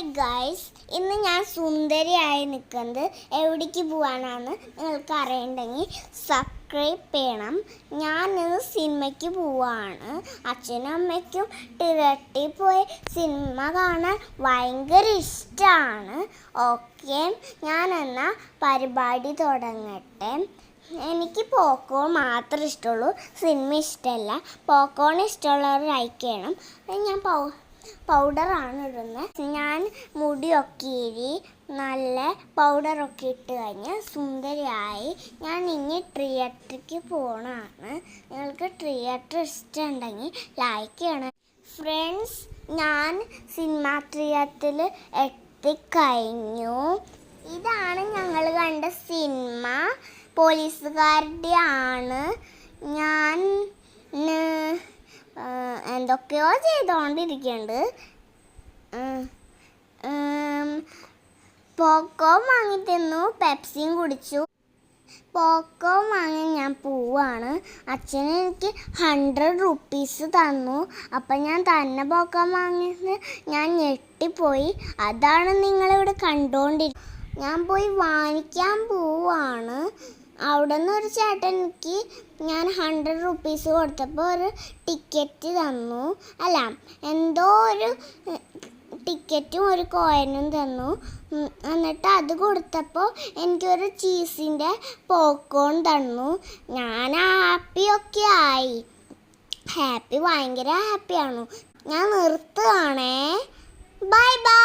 Hi guys, ഇന്ന് ഞാൻ സുന്ദരിയായി നിൽക്കുന്നത് എവിടേക്ക് പോകാനാണ് നിങ്ങൾക്ക് അറിയണ്ടെങ്കിൽ സബ്സ്ക്രൈബ് ചെയ്യണം. ഞാനിന്ന് സിനിമയ്ക്ക് പോവാണ്. അച്ഛനും അമ്മയ്ക്കും തിയേറ്ററിൽ പോയി സിനിമ കാണാൻ ഭയങ്കര ഇഷ്ടമാണ്. ഓക്കെ, ഞാനെന്നാൽ പരിപാടി തുടങ്ങട്ടെ. എനിക്ക് പോപ്കോൺ മാത്രമേ ഇഷ്ടമുള്ളൂ, സിനിമ ഇഷ്ടമല്ല. പോപ്കോൺ ഇഷ്ടമുള്ളവർ ലൈക്ക് ചെയ്യണം. ഞാൻ പൗഡറാണ് ഇടുന്നത്. ഞാൻ മുടിയൊക്കെ ഇരി നല്ല പൗഡറൊക്കെ ഇട്ട് കഴിഞ്ഞ് സുന്ദരിയായി ഞാൻ ഇനി തിയേറ്ററിലേക്ക് പോകണമാണ്. നിങ്ങൾക്ക് തിയേറ്റർ ഇഷ്ടമുണ്ടെങ്കിൽ ലൈക്ക് ചെയ്യണം. ഫ്രണ്ട്സ്, ഞാൻ സിനിമ തിയേറ്ററിൽ എത്തിക്കഴിഞ്ഞു. ഇതാണ് ഞങ്ങൾ കണ്ട സിനിമ. പോലീസുകാരുടെ ആണ്. ഞാൻ എന്തൊക്കെയോ ചെയ്തുകൊണ്ടിരിക്കുന്നുണ്ട്. പോപ്കോൺ വാങ്ങി തിന്നു, പെപ്സിയും കുടിച്ചു. പോപ്കോൺ വാങ്ങി ഞാൻ പോവാണ്. അച്ഛൻ എനിക്ക് 100 rupees തന്നു. അപ്പം ഞാൻ തന്നെ പോപ്കോൺ വാങ്ങിയത് ഞാൻ ഞെട്ടിപ്പോയി. അതാണ് നിങ്ങളിവിടെ കണ്ടുകൊണ്ടിരിക്കുന്നത്. ഞാൻ പോയി വാങ്ങിക്കാൻ പോവാണ്. അവിടെ നിന്ന് ഒരു ചേട്ടൻ എനിക്ക് ഞാൻ 100 rupees കൊടുത്തപ്പോൾ ഒരു ടിക്കറ്റ് തന്നു. അല്ല, എന്തോ ഒരു ടിക്കറ്റും ഒരു കോയിനും തന്നു. എന്നിട്ട് അത് കൊടുത്തപ്പോൾ എനിക്കൊരു ചീസിൻ്റെ പോപ്കോൺ തന്നു. ഞാൻ ഹാപ്പിയൊക്കെ ആയി. ഭയങ്കര ഹാപ്പിയാണ്. ഞാൻ നിർത്തുകയാണേ. Bye bye.